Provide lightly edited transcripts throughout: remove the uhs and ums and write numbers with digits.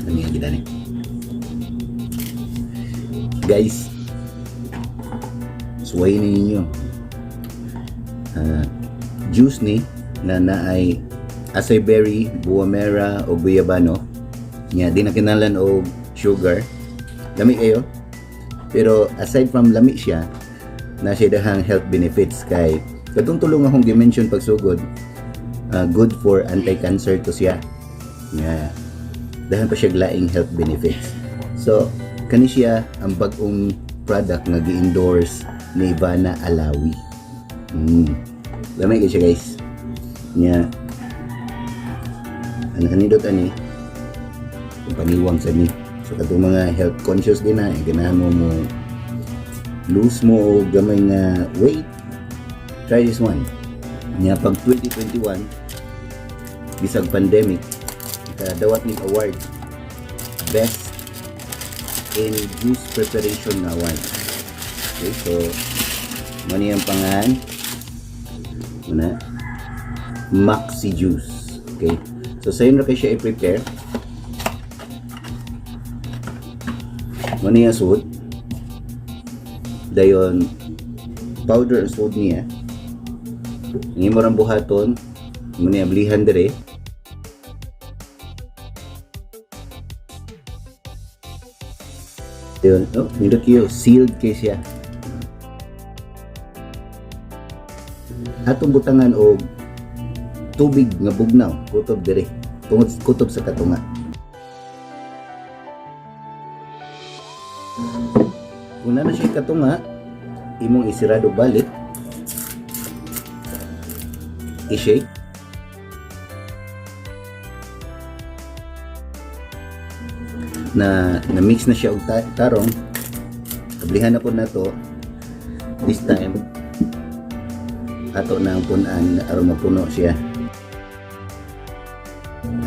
Lamihan kita ni. Guys, suway na ninyo. Juice ni na naay acai berry, buwamera o guyabano. Nya di na kinalan og sugar. Lami kayo. Pero aside from lami siya, na siya dahang health benefits kay katong tulong akong gi-mention pagsugod. Good for anti-cancer to siya. Nga dahil pa siya laing health benefits. So kani siya ang bag-ong product nga gi-endorse ni Ivana Alawi. Lamay kayo siya guys. Nya anidot ani kung paniwang sa ni. So katong mga health conscious din na ganahan mo lose mo o gamay nga weight, try this one. Nya pag 2021 bisag pandemic dawat ni award best in juice preparation na award. Okay, so mani ang pangalan muna Maxi Juice. Okay, so sa'yo na kayo siya i-prepare. Mani ang suod dayon powder ang suod niya ngayon mo rang buhaton mani ang blihan dire. Dayon nindot kayo sealed kayo siya atong butangan og tubig nga bugnaw kutob dire tungod kutob sa katunga. Kung na siya katunga, imong isirado balik, i-shake, na mix na siya og tarong, kablihan na po na to. This time ato na ang punan aron mapuno siya.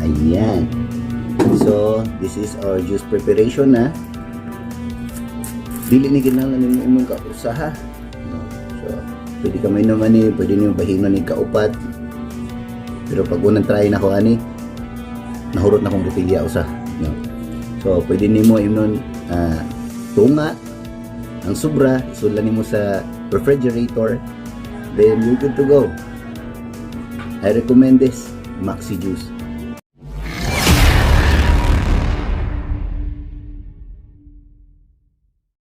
Ayan, so this is our juice preparation na. Dili ni ginalan ni imong kausaha. So, pwede kamay naman ni, pwede niyo bahinon ni kaupat. Pero pag unang try na ko ani, nahurot na kong butilya usa. No. So, pwede nimo imnon tunga ang sobra, isulan nimo sa refrigerator. Then you're good to go. I recommend this Maxi Juice.